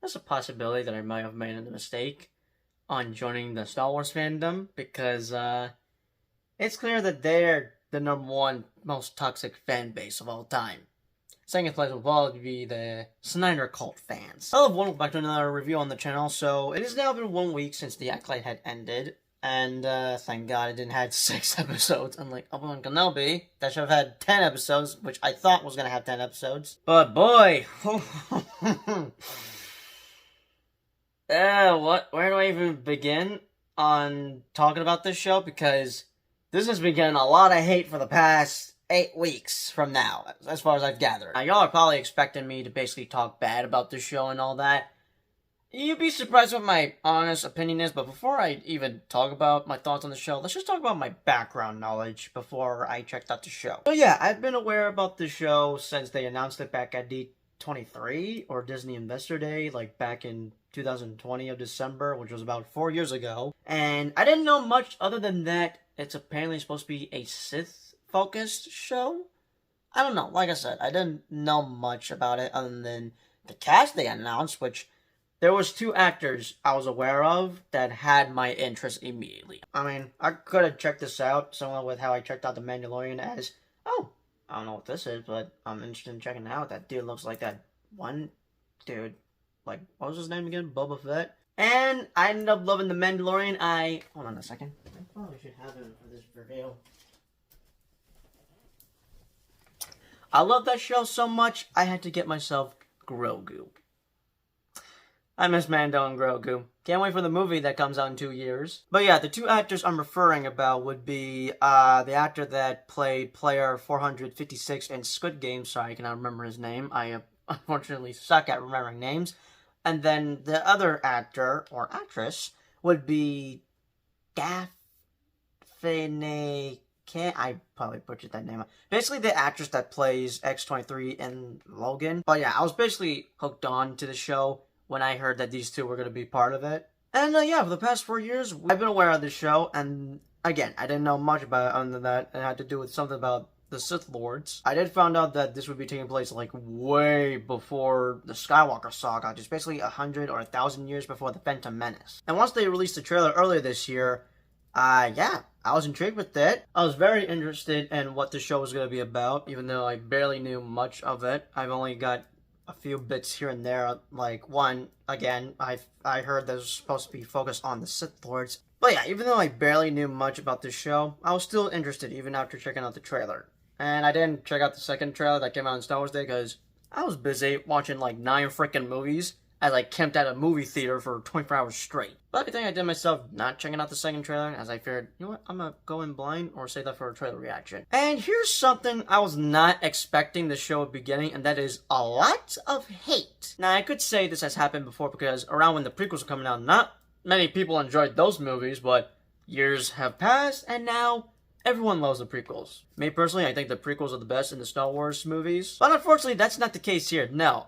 there's a possibility that I might have made a mistake on joining the Star Wars fandom because it's clear that they're the number one most toxic fan base of all time. Second place will probably be the Snyder Cult fans. Hello everyone, welcome back to another review on the channel. So, it has now been 1 week since the Acolyte had ended. And, thank God it didn't have 6 episodes, unlike Obi-Wan Kenobi. That should have had 10 episodes, which I thought was gonna have 10 episodes. But boy! Where do I even begin on talking about this show? Because this has been getting a lot of hate for the past 8 weeks from now, as far as I've gathered. Now, y'all are probably expecting me to basically talk bad about this show and all that. You'd be surprised what my honest opinion is, but before I even talk about my thoughts on the show, let's just talk about my background knowledge before I checked out the show. So yeah, I've been aware about the show since they announced it back at D23, or Disney Investor Day, like back in 2020 of December, which was about 4 years ago. And I didn't know much other than that it's apparently supposed to be a Sith-focused show. I don't know, like I said, I didn't know much about it other than the cast they announced, which there was 2 actors I was aware of that had my interest immediately. I mean, I could have checked this out, similar with how I checked out The Mandalorian as, oh, I don't know what this is, but I'm interested in checking it out. That dude looks like that one dude, like, what was his name again? Boba Fett. And I ended up loving The Mandalorian. Hold on a second. I probably should have him for this review. I love that show so much, I had to get myself Grogu. I miss Mando and Grogu. Can't wait for the movie that comes out in 2 years. But yeah, the 2 actors I'm referring about would be the actor that played player 456 in Squid Game. Sorry, I cannot remember his name. I unfortunately suck at remembering names. And then the other actor, or actress, would be Daphne... I probably butchered that name. Basically, the actress that plays X-23 in Logan. But yeah, I was basically hooked on to the show when I heard that these 2 were going to be part of it. And yeah, for the past 4 years, I've been aware of this show, and again, I didn't know much about it other than that it had to do with something about the Sith Lords. I did find out that this would be taking place like way before the Skywalker saga, just basically 100 or 1,000 years before the Phantom Menace. And once they released the trailer earlier this year, yeah, I was intrigued with it. I was very interested in what the show was going to be about, even though I barely knew much of it. I've only got a few bits here and there, like one, again, I heard that it was supposed to be focused on the Sith Lords. But yeah, even though I barely knew much about this show, I was still interested even after checking out the trailer. And I didn't check out the second trailer that came out on Star Wars Day because I was busy watching like 9 freaking movies as I camped at a movie theater for 24 hours straight. But I think I did myself not checking out the second trailer, as I figured, you know what, I'm gonna go in blind or save that for a trailer reaction. And here's something I was not expecting the show at the beginning, and that is a lot of hate. Now, I could say this has happened before because around when the prequels were coming out, not many people enjoyed those movies, but years have passed, and now everyone loves the prequels. Me personally, I think the prequels are the best in the Star Wars movies. But unfortunately, that's not the case here. No,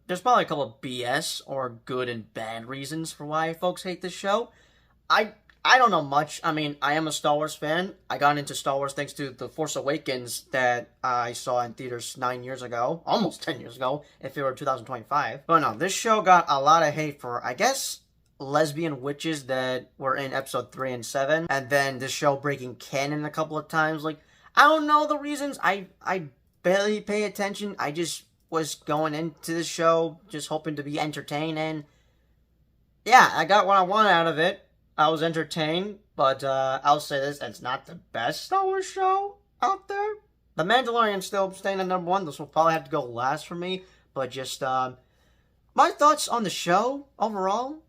there's probably a couple of BS or good and bad reasons for why folks hate this show. I don't know much. I mean, I am a Star Wars fan. I got into Star Wars thanks to The Force Awakens that I saw in theaters 9 years ago. Almost 10 years ago, if it were 2025. But no, this show got a lot of hate for, I guess, lesbian witches that were in episode 3 and 7, and then the show breaking canon a couple of times. Like, I don't know the reasons. I barely pay attention. I just was going into the show just hoping to be entertained, and yeah, I got what I wanted out of it. I was entertained, but I'll say this, it's not the best Star Wars show out there. The Mandalorian still staying at number 1. This will probably have to go last for me, but just my thoughts on the show overall.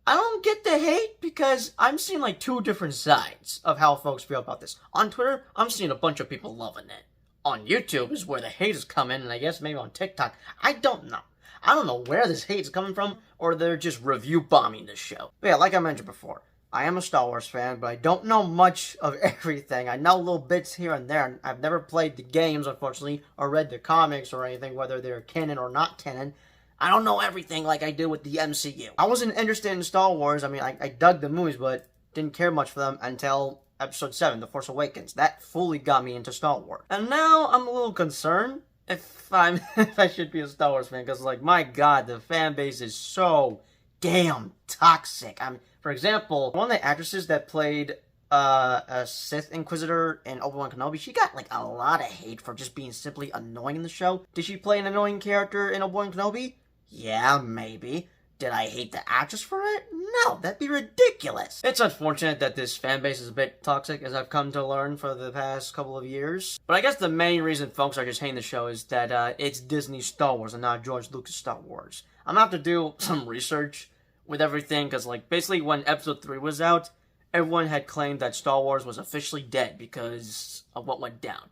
I don't get the hate because I'm seeing like 2 different sides of how folks feel about this. On Twitter, I'm seeing a bunch of people loving it. On YouTube is where the hate is coming, and I guess maybe on TikTok. I don't know. I don't know where this hate is coming from, or they're just review bombing this show. But yeah, like I mentioned before, I am a Star Wars fan, but I don't know much of everything. I know little bits here and there. I've never played the games, unfortunately, or read the comics or anything, whether they're canon or not canon. I don't know everything like I do with the MCU. I wasn't interested in Star Wars. I mean, I dug the movies, but didn't care much for them until Episode 7, The Force Awakens. That fully got me into Star Wars. And now I'm a little concerned if I should be a Star Wars fan, because like my God, the fan base is so damn toxic. I mean, for example, one of the actresses that played a Sith Inquisitor in Obi-Wan Kenobi, she got like a lot of hate for just being simply annoying in the show. Did she play an annoying character in Obi-Wan Kenobi? Yeah, maybe. Did I hate the actress for it? No, that'd be ridiculous. It's unfortunate that this fan base is a bit toxic, as I've come to learn for the past couple of years. But I guess the main reason folks are just hating the show is that it's Disney Star Wars and not George Lucas Star Wars. I'm gonna have to do some research with everything, because like basically when Episode 3 was out, everyone had claimed that Star Wars was officially dead because of what went down.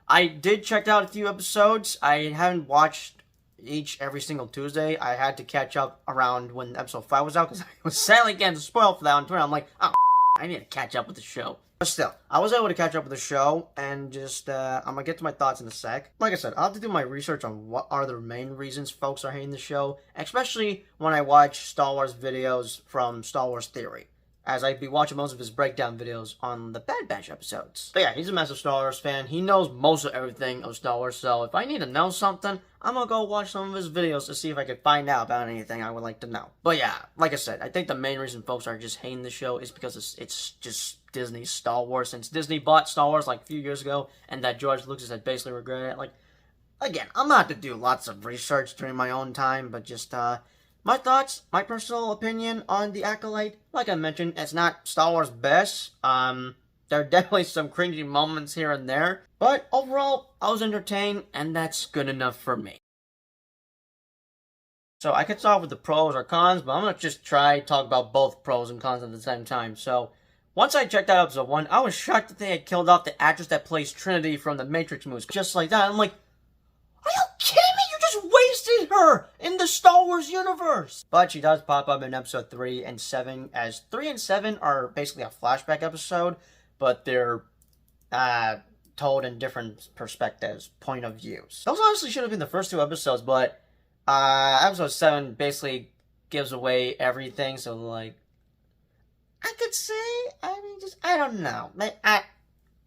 I did check out a few episodes. I haven't watched every single Tuesday. I had to catch up around when Episode 5 was out, because I was sadly getting spoiled for that on Twitter. I'm like, oh, I need to catch up with the show. But still, I was able to catch up with the show, and just, I'm gonna get to my thoughts in a sec. Like I said, I'll have to do my research on what are the main reasons folks are hating the show, especially when I watch Star Wars videos from Star Wars Theory, as I'd be watching most of his breakdown videos on the Bad Batch episodes. But yeah, he's a massive Star Wars fan. He knows most of everything of Star Wars, so if I need to know something, I'm gonna go watch some of his videos to see if I can find out about anything I would like to know. But yeah, like I said, I think the main reason folks are just hating the show is because it's just Disney's Star Wars. Since Disney bought Star Wars like a few years ago, and that George Lucas had basically regretted it. Like, again, I'm gonna have to do lots of research during my own time, but just, my thoughts, my personal opinion on The Acolyte, like I mentioned, it's not Star Wars' best. There are definitely some cringy moments here and there, but overall, I was entertained, and that's good enough for me. So I could start with the pros or cons, but I'm gonna just try to talk about both pros and cons at the same time. So, once I checked out Episode 1, I was shocked that they had killed off the actress that plays Trinity from the Matrix movies. Just like that, I'm like, are you kidding me? You just wasted her in the Star Wars universe! But she does pop up in Episode 3 and 7, as 3 and 7 are basically a flashback episode, but they're told in different perspectives, point of views. Those honestly should have been the first two episodes, but Episode 7 basically gives away everything, so like, I could say, I don't know. I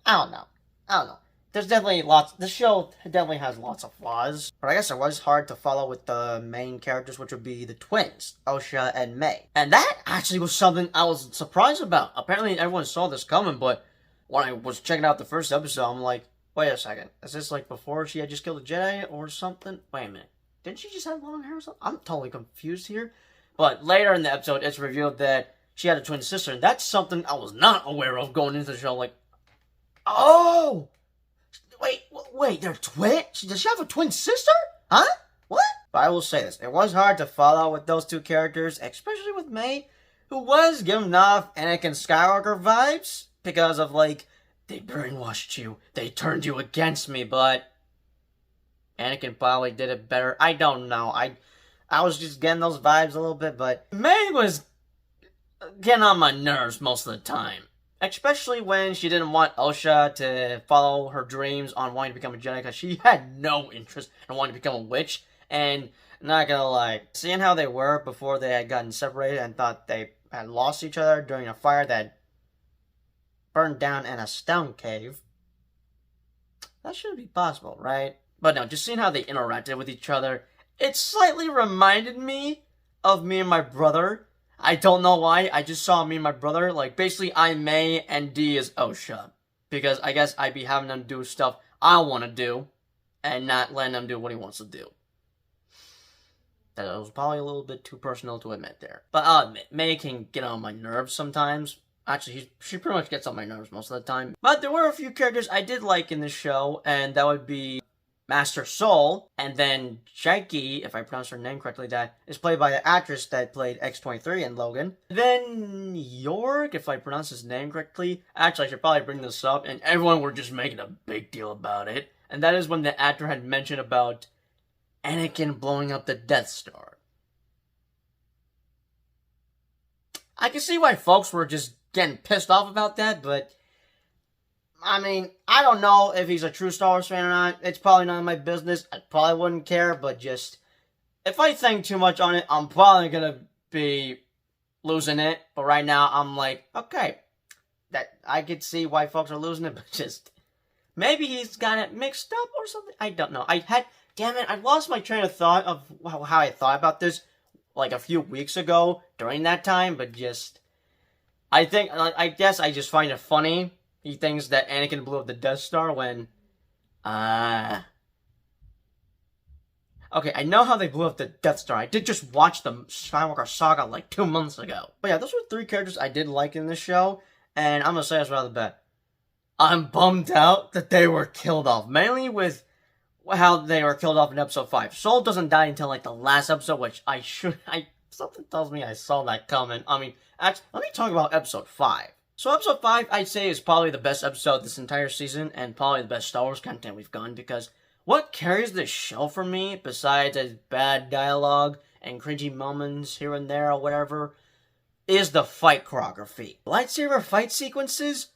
don't know. There's definitely the show definitely has lots of flaws, but I guess it was hard to follow with the main characters, which would be the twins, Osha and May. And that actually was something I was surprised about. Apparently everyone saw this coming, but when I was checking out the first episode, I'm like, wait a second, is this like before she had just killed a Jedi or something? Wait a minute, didn't she just have long hair or something? I'm totally confused here. But later in the episode, it's revealed that she had a twin sister, and that's something I was not aware of going into the show. Like, oh! Wait, they're twins? Does she have a twin sister? Huh? What? But I will say this, it was hard to follow with those two characters, especially with May, who was giving off Anakin Skywalker vibes, because of like, they brainwashed you, they turned you against me, but Anakin probably did it better. I don't know, I was just getting those vibes a little bit, but May was getting on my nerves most of the time. Especially when she didn't want Osha to follow her dreams on wanting to become a Jedi, because she had no interest in wanting to become a witch. And, not gonna lie, seeing how they were before they had gotten separated and thought they had lost each other during a fire that burned down in a stone cave, that shouldn't be possible, right? But no, just seeing how they interacted with each other, it slightly reminded me of me and my brother. I don't know why, I just saw me and my brother, like, basically I'm May and D is Osha. Because I guess I'd be having them do stuff I want to do, and not letting him do what he wants to do. That was probably a little bit too personal to admit there. But I'll admit, May can get on my nerves sometimes. Actually, she pretty much gets on my nerves most of the time. But there were a few characters I did like in the show, and that would be Master Soul, and then Shaiki, if I pronounce her name correctly, that is played by the actress that played X-23 in Logan. Then York, if I pronounce his name correctly. Actually, I should probably bring this up, and everyone were just making a big deal about it. And that is when the actor had mentioned about Anakin blowing up the Death Star. I can see why folks were just getting pissed off about that, but I mean, I don't know if he's a true Star Wars fan or not. It's probably none of my business. I probably wouldn't care, but just, if I think too much on it, I'm probably gonna be losing it. But right now, I'm like, okay, that I could see why folks are losing it, but just, Maybe he's got it mixed up or something. I don't know. Damn it, I lost my train of thought of how I thought about this like a few weeks ago during that time, but just, I guess I just find it funny. He thinks that Anakin blew up the Death Star when, okay, I know how they blew up the Death Star. I did just watch the Skywalker Saga like 2 months ago. But yeah, those were 3 characters I did like in this show, and I'm gonna say this right off the bat. I'm bummed out that they were killed off, mainly with how they were killed off in episode 5. Soul doesn't die until like the last episode, which something tells me I saw that coming. I mean, actually, let me talk about episode 5. So episode 5, I'd say, is probably the best episode this entire season, and probably the best Star Wars content we've gotten, because what carries this show for me, besides its bad dialogue and cringy moments here and there or whatever, is the fight choreography. Lightsaber fight sequences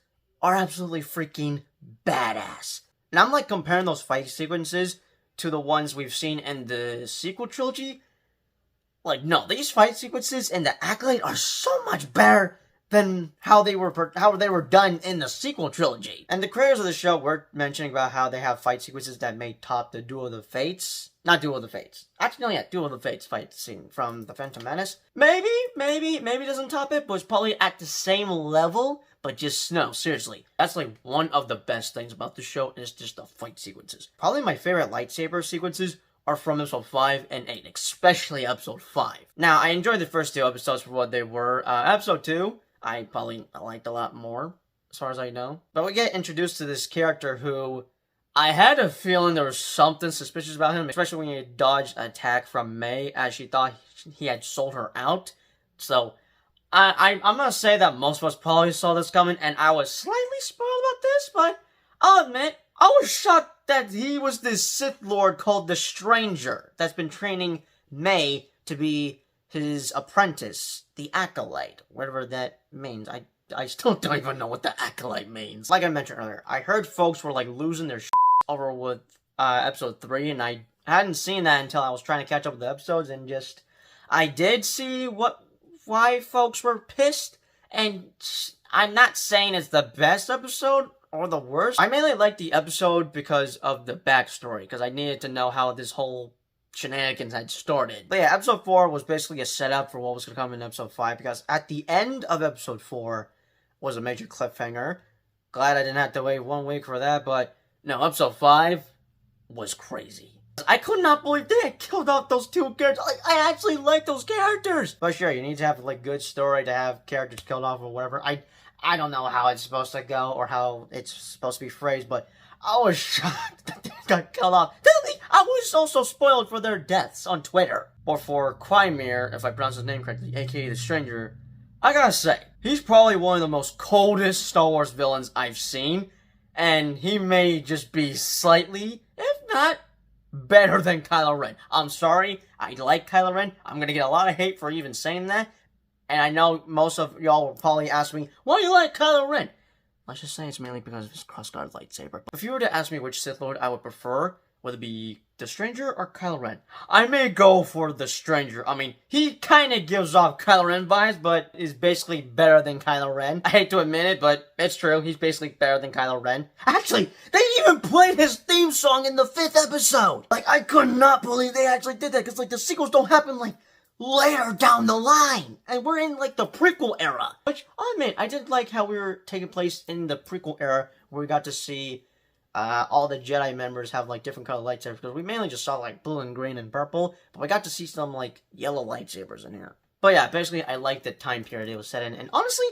are absolutely freaking badass. And I'm like comparing those fight sequences to the ones we've seen in the sequel trilogy. Like, no, these fight sequences in the Acolyte are so much better than how they were done in the sequel trilogy. And the creators of the show were mentioning about how they have fight sequences that may top the Duel of the Fates. Not Duel of the Fates. Actually, no, yeah, Duel of the Fates fight scene from The Phantom Menace. Maybe doesn't top it, but it's probably at the same level. But just, no, seriously. That's like one of the best things about the show is just the fight sequences. Probably my favorite lightsaber sequences are from episode 5 and 8, especially episode 5. Now, I enjoyed the first 2 episodes for what they were. Episode 2, I probably liked a lot more, as far as I know. But we get introduced to this character who I had a feeling there was something suspicious about him, especially when he dodged an attack from May, as she thought he had sold her out. So, I'm gonna say that most of us probably saw this coming, and I was slightly spoiled about this, but I'll admit, I was shocked that he was this Sith Lord called the Stranger that's been training May to be his apprentice, the Acolyte, whatever that means. I still don't even know what the Acolyte means. Like I mentioned earlier, I heard folks were like losing their shit over with episode 3, and I hadn't seen that until I was trying to catch up with the episodes, and just, I did see why folks were pissed, and I'm not saying it's the best episode or the worst. I mainly liked the episode because of the backstory, because I needed to know how this whole shenanigans had started. But yeah, episode 4 was basically a setup for what was going to come in episode 5, because at the end of episode 4 was a major cliffhanger. Glad I didn't have to wait 1 week for that, but no, episode 5 was crazy. I could not believe they had killed off those 2 characters. Like, I actually like those characters. But sure, you need to have like good story to have characters killed off or whatever. I don't know how it's supposed to go or how it's supposed to be phrased, but I was shocked that they got killed off. I was also spoiled for their deaths on Twitter. Or for Quymir, if I pronounce his name correctly, aka the Stranger. I gotta say, he's probably one of the most coldest Star Wars villains I've seen. And he may just be slightly, if not better than Kylo Ren. I'm sorry, I like Kylo Ren. I'm gonna get a lot of hate for even saying that. And I know most of y'all will probably ask me, why do you like Kylo Ren? Let's just say it's mainly because of his cross-guard lightsaber. If you were to ask me which Sith Lord I would prefer, would it be the Stranger or Kylo Ren? I may go for the Stranger. I mean, he kind of gives off Kylo Ren vibes, but is basically better than Kylo Ren. I hate to admit it, but it's true. He's basically better than Kylo Ren. Actually, they even played his theme song in the 5th episode. Like, I could not believe they actually did that, because, like, the sequels don't happen, like, later down the line. And we're in, like, the prequel era. Which, I admit, I did like how we were taking place in the prequel era, where we got to see all the Jedi members have, like, different colored lightsabers, because we mainly just saw, like, blue and green and purple, but we got to see some, like, yellow lightsabers in here. But yeah, basically, I like the time period it was set in, and honestly,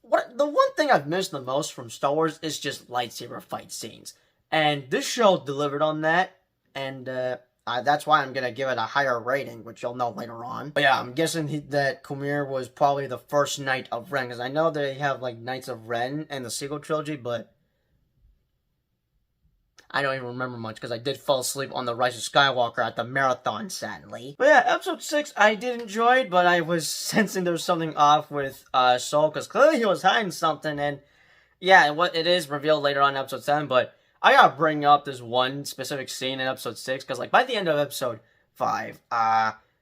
the one thing I've missed the most from Star Wars is just lightsaber fight scenes. And this show delivered on that, and that's why I'm gonna give it a higher rating, which you'll know later on. But yeah, I'm guessing that Quymir was probably the first Knight of Ren, because I know they have, like, Knights of Ren in the sequel trilogy, but I don't even remember much, because I did fall asleep on The Rise of Skywalker at the marathon, sadly. But yeah, episode 6 I did enjoy it, but I was sensing there was something off with Soul, because clearly he was hiding something, and yeah, what it is revealed later on in episode 7, but I gotta bring up this one specific scene in episode 6, because, like, by the end of episode 5,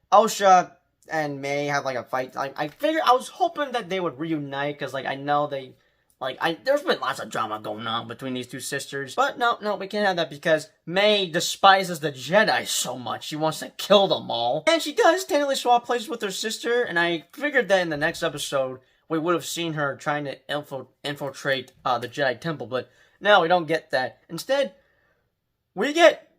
Osha and May have, like, a fight. I was hoping that they would reunite, because, like, I know they Like, there's been lots of drama going on between these two sisters. But no, we can't have that because May despises the Jedi so much. She wants to kill them all. And she does technically swap places with her sister. And I figured that in the next episode, we would have seen her trying to infiltrate the Jedi Temple. But no, we don't get that. Instead, we get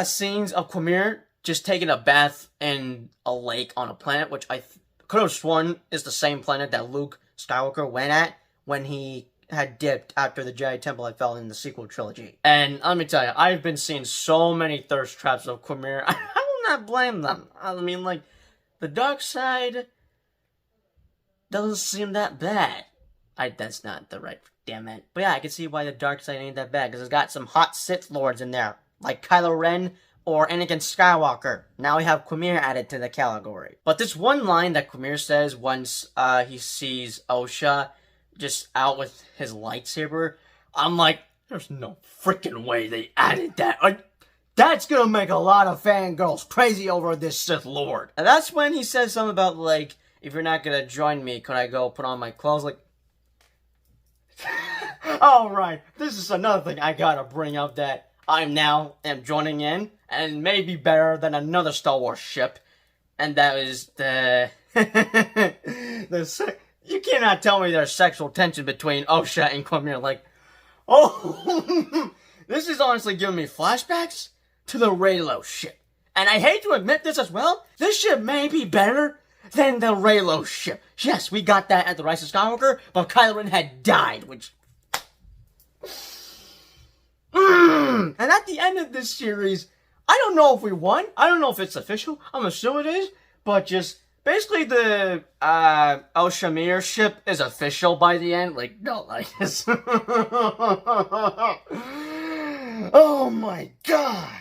scenes of Quamir just taking a bath in a lake on a planet, which I could have sworn is the same planet that Luke Skywalker went at when he had dipped after the Jedi Temple had fell in the sequel trilogy. And let me tell you, I've been seeing so many thirst traps of Quamir. I will not blame them. I mean, like, the dark side doesn't seem that bad. That's not the right, damn it. But yeah, I can see why the dark side ain't that bad, because it's got some hot Sith Lords in there, like Kylo Ren or Anakin Skywalker. Now we have Quamir added to the category. But this one line that Quamir says once he sees Osha just out with his lightsaber, I'm like, there's no freaking way they added that. That's gonna make a lot of fangirls crazy over this Sith Lord. And that's when he says something about, like, if you're not gonna join me, could I go put on my clothes? Like, alright, this is another thing I gotta bring up that I now am joining in, and maybe better than another Star Wars ship, and that is the you cannot tell me there's sexual tension between Osha and Quamir. Like, oh, this is honestly giving me flashbacks to the Reylo ship. And I hate to admit this as well, this ship may be better than the Reylo ship. Yes, we got that at the Rise of Skywalker, but Kylo Ren had died, which... And at the end of this series, I don't know if we won. I don't know if it's official. I'm assuming it is, but just... basically, the Oshamir ship is official by the end. Like, no, like this. Oh my god!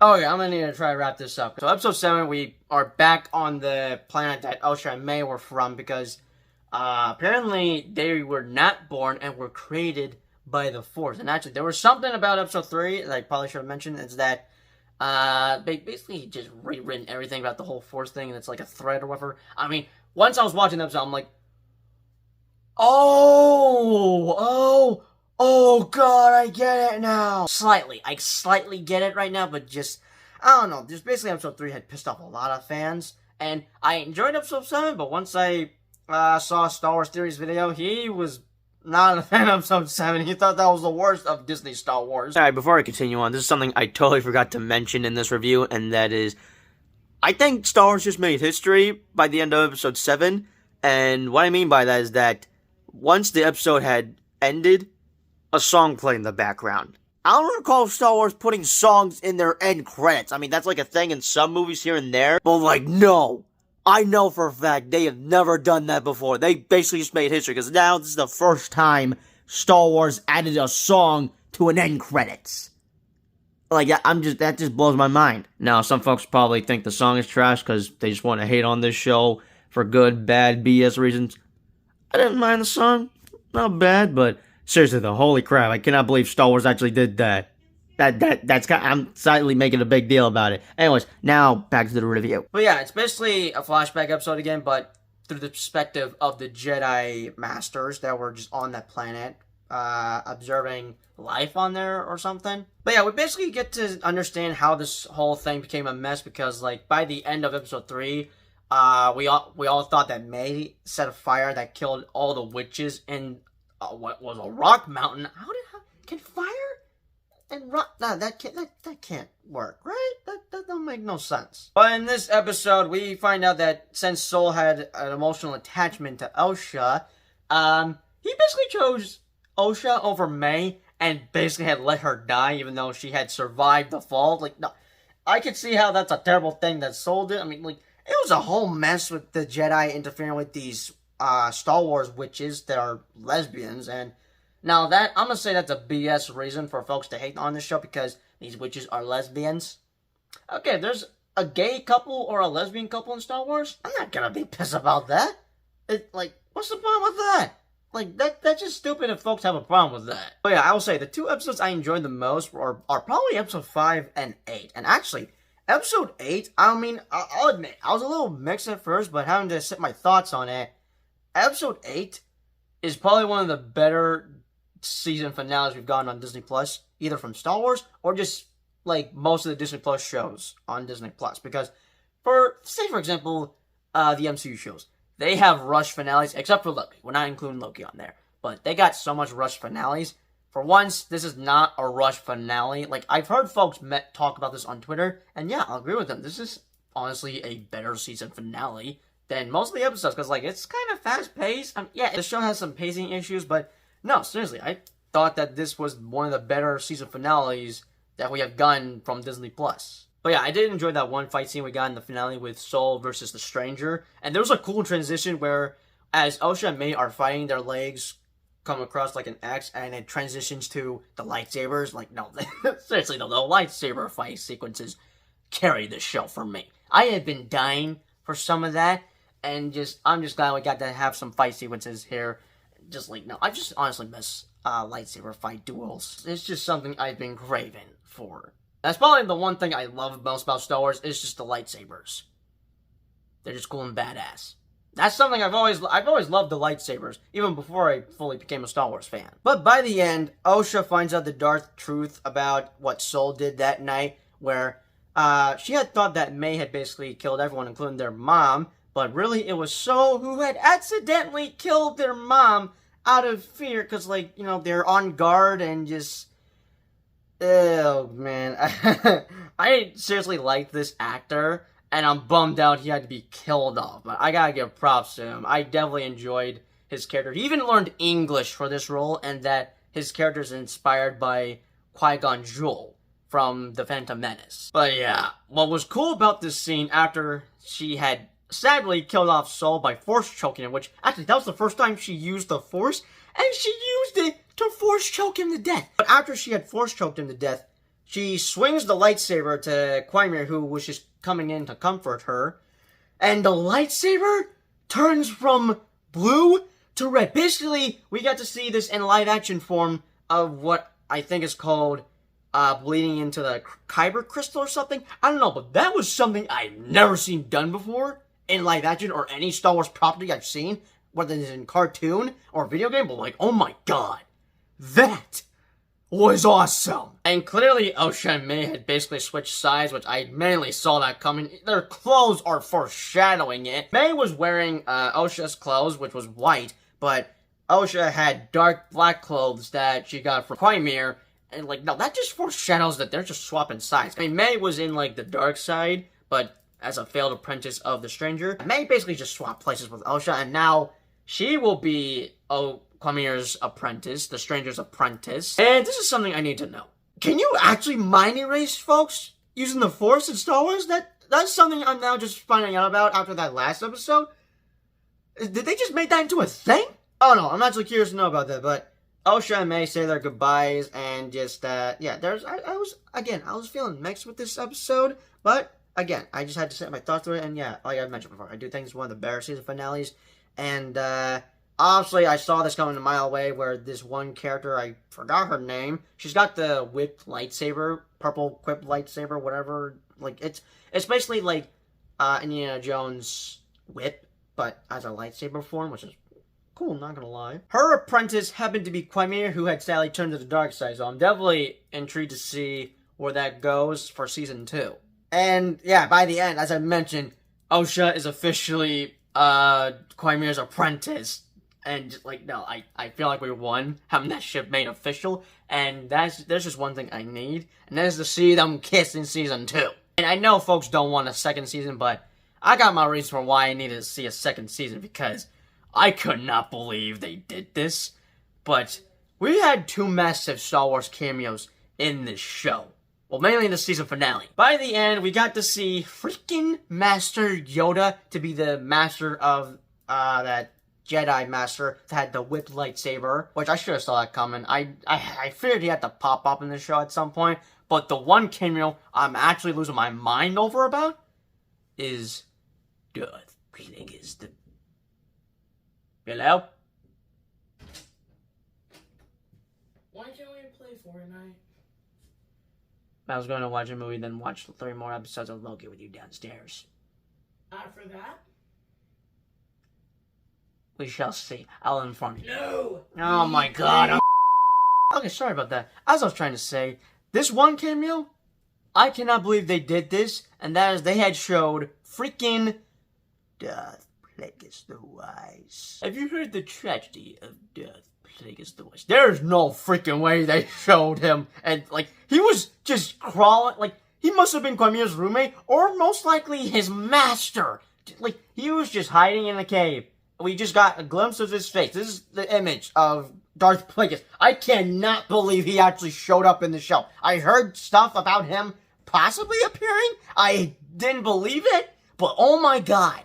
Oh yeah, I'm gonna need to try to wrap this up. So episode 7, we are back on the planet that Osha and May were from because apparently they were not born and were created by the Force. And actually, there was something about episode 3 that I probably should have mentioned, is that they basically just rewritten everything about the whole Force thing, and it's like a thread or whatever. I mean, once I was watching the episode, I'm like, oh god, I get it now. I slightly get it right now, but just, I don't know, just basically episode 3 had pissed off a lot of fans, and I enjoyed episode 7, but once I saw Star Wars Theory's video, he was not a fan of episode 7. He thought that was the worst of Disney Star Wars. Alright, before I continue on, this is something I totally forgot to mention in this review, and that is, I think Star Wars just made history by the end of episode 7, and what I mean by that is that once the episode had ended, a song played in the background. I don't recall Star Wars putting songs in their end credits. I mean, that's like a thing in some movies here and there, but like, no. I know for a fact they have never done that before. They basically just made history, because now this is the first time Star Wars added a song to an end credits. Like, that just blows my mind. Now, some folks probably think the song is trash because they just want to hate on this show for good, bad, BS reasons. I didn't mind the song. Not bad, but seriously though, holy crap, I cannot believe Star Wars actually did that. That's kind of, I'm slightly making a big deal about it. Anyways, now back to the review. But yeah, it's basically a flashback episode again, but through the perspective of the Jedi Masters that were just on that planet, observing life on there or something. But yeah, we basically get to understand how this whole thing became a mess, because like by the end of episode 3, we all thought that May set a fire that killed all the witches in what was a rock mountain. Can fire and rock? Nah, that can't work, right? That don't make no sense. But in this episode, we find out that since Soul had an emotional attachment to Osha, he basically chose Osha over May and basically had let her die, even though she had survived the fall. Like, no, I could see how that's a terrible thing that Soul did. I mean, like, it was a whole mess with the Jedi interfering with these Star Wars witches that are lesbians, and now that, I'm gonna say that's a BS reason for folks to hate on this show, because these witches are lesbians. Okay, there's a gay couple or a lesbian couple in Star Wars, I'm not gonna be pissed about that. What's the problem with that? Like, that's just stupid if folks have a problem with that. But yeah, I will say, the two episodes I enjoyed the most are probably episode 5 and 8. And actually, episode 8, I mean, I'll admit, I was a little mixed at first, but having to sit my thoughts on it, episode 8 is probably one of the better season finales we've gotten on Disney Plus, either from Star Wars or just, like, most of the Disney Plus shows on Disney Plus. Because, for example, the MCU shows, they have rush finales, except for Loki. We're not including Loki on there. But they got so much rush finales. For once, this is not a rush finale. Like, I've heard folks talk about this on Twitter, and yeah, I'll agree with them. This is honestly a better season finale than most of the episodes, because, like, it's kind of fast-paced. Yeah, the show has some pacing issues, but no, seriously, I thought that this was one of the better season finales that we have gotten from Disney Plus. But yeah, I did enjoy that one fight scene we got in the finale with Soul versus the Stranger. And there was a cool transition where, as Osha and May are fighting, their legs come across like an X, and it transitions to the lightsabers. Like, no, seriously, though, the lightsaber fight sequences carry the show for me. I had been dying for some of that, and I'm just glad we got to have some fight sequences here. I just honestly miss lightsaber fight duels. It's just something I've been craving for. That's probably the one thing I love most about Star Wars, is just the lightsabers. They're just cool and badass. That's something I've always loved, the lightsabers, even before I fully became a Star Wars fan. But by the end, Osha finds out the dark truth about what Soul did that night, where she had thought that May had basically killed everyone, including their mom, but really it was Soul who had accidentally killed their mom out of fear, because, like, you know, they're on guard and just... Oh, man. I seriously like this actor, and I'm bummed out he had to be killed off, but I gotta give props to him. I definitely enjoyed his character. He even learned English for this role, and that his character is inspired by Qui-Gon Jinn from The Phantom Menace. But yeah, what was cool about this scene after she had sadly killed off Soul by force choking him, which, actually, that was the first time she used the Force, and she used it to force choke him to death. But after she had force choked him to death, she swings the lightsaber to Quimir, who was just coming in to comfort her, and the lightsaber turns from blue to red. Basically, we got to see this in live-action form of what I think is called bleeding into the Kyber crystal or something. I don't know, but that was something I've never seen done before in live-action or any Star Wars property I've seen, whether it's in cartoon or video game, but like, oh my god. That was awesome. And clearly, Osha and May had basically switched sides, which I mainly saw that coming. Their clothes are foreshadowing it. May was wearing Osha's clothes, which was white, but Osha had dark black clothes that she got from Quimir. And, like, no, that just foreshadows that they're just swapping sides. I mean, May was in, like, the dark side, but as a failed apprentice of the Stranger, May basically just swapped places with Osha, and now she will be Quimir's apprentice, the Stranger's apprentice. And this is something I need to know. Can you actually mind erase folks using the Force in Star Wars? That's something I'm now just finding out about after that last episode. Did they just make that into a thing? Oh no, I'm actually curious to know about that, but Osha and May say their goodbyes, and just, yeah, I was feeling mixed with this episode, but, again, I just had to set my thoughts through it, and yeah, like I mentioned before, I do think it's one of the better season finales, and, obviously, I saw this coming a mile away, where this one character, I forgot her name, she's got the whipped lightsaber, purple quipped lightsaber, whatever, like, it's basically like, Indiana Jones' whip, but as a lightsaber form, which is cool, not gonna lie. Her apprentice happened to be Quimir, who had sadly turned to the dark side, so I'm definitely intrigued to see where that goes for Season 2. And, yeah, by the end, as I mentioned, Osha is officially, Quimir's apprentice. And, like, no, I feel like we won, having that ship made official, and there's just one thing I need, and that is to see them kiss in Season 2. And I know folks don't want a second season, but I got my reasons for why I needed to see a second season, because I could not believe they did this, but we had two massive Star Wars cameos in this show. Well, mainly in the season finale. By the end, we got to see freaking Master Yoda to be the master of, that Jedi Master that had the whipped lightsaber, which I should have saw that coming. I figured he had to pop up in the show at some point, but the one cameo I'm actually losing my mind over about is Darth Plagueis the... Hello? Why can't we play Fortnite? I was going to watch a movie, then watch 3 more episodes of Loki with you downstairs. After that? We shall see. I'll inform you. No! Oh my god. Okay, sorry about that. As I was trying to say, this one cameo, I cannot believe they did this, and that is they had showed freaking Darth Plagueis the Wise. Have you heard the tragedy of Darth Plagueis the Wise? There's no freaking way they showed him, and like, he was just crawling, like, he must have been Quamir's roommate, or most likely his master. Like, he was just hiding in a cave. We just got a glimpse of his face. This is the image of Darth Plagueis. I cannot believe he actually showed up in the show. I heard stuff about him possibly appearing. I didn't believe it, but oh my god.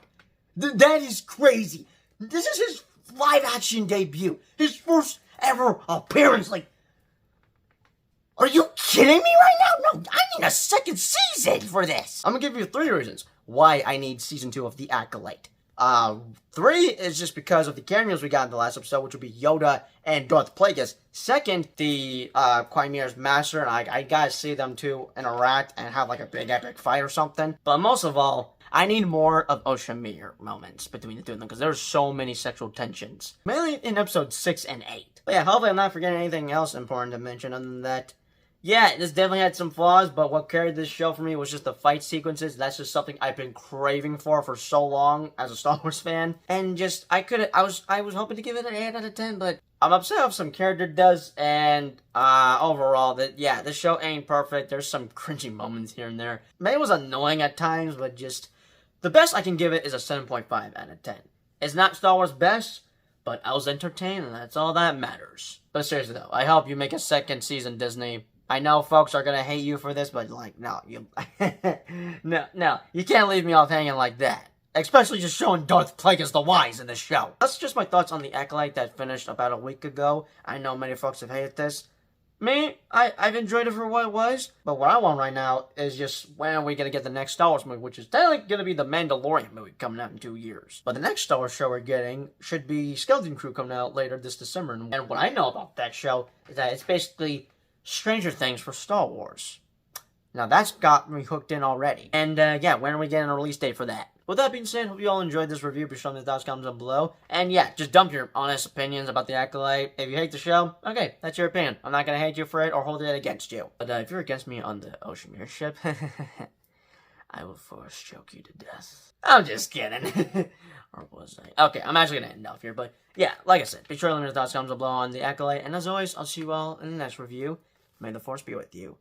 That is crazy. This is his live-action debut. His first ever appearance. Like, are you kidding me right now? No, I need a second season for this. I'm gonna give you 3 reasons why I need season 2 of The Acolyte. 3 is just because of the cameos we got in the last episode, which would be Yoda and Darth Plagueis. Second, the Quamir's master, and I gotta see them two interact and have like a big epic fight or something. But most of all, I need more of Oshamir moments between the two of them, because there's so many sexual tensions. Mainly in episodes 6 and 8. But yeah, hopefully I'm not forgetting anything else important to mention other than that. Yeah, this definitely had some flaws, but what carried this show for me was just the fight sequences. That's just something I've been craving for so long as a Star Wars fan. And just, I was hoping to give it an 8 out of 10, but I'm upset with some character does, and overall, this show ain't perfect. There's some cringy moments here and there. Maybe it was annoying at times, but just, the best I can give it is a 7.5 out of 10. It's not Star Wars best, but I was entertained, and that's all that matters. But seriously though, I hope you make a second season, Disney. I know folks are gonna hate you for this, but like, no, no, you can't leave me off hanging like that. Especially just showing Darth Plagueis the Wise in this show. That's just my thoughts on The Acolyte that finished about a week ago. I know many folks have hated this. Me, I've enjoyed it for what it was, but what I want right now is just, when are we gonna get the next Star Wars movie, which is technically gonna be the Mandalorian movie coming out in 2 years. But the next Star Wars show we're getting should be Skeleton Crew coming out later this December, and what I know about that show is that it's basically Stranger Things for Star Wars. Now that's got me hooked in already. And yeah, when are we getting a release date for that? With that being said, hope you all enjoyed this review. Be sure to leave your thoughts, comments down below. And yeah, just dump your honest opinions about The Acolyte. If you hate the show, okay, that's your opinion. I'm not gonna hate you for it or hold it against you. But if you're against me on the Oshamir ship, I will force choke you to death. I'm just kidding. Or was I? Okay, I'm actually gonna end off here. But yeah, like I said, be sure to leave your thoughts, comments down below on The Acolyte. And as always, I'll see you all in the next review. May the Force be with you.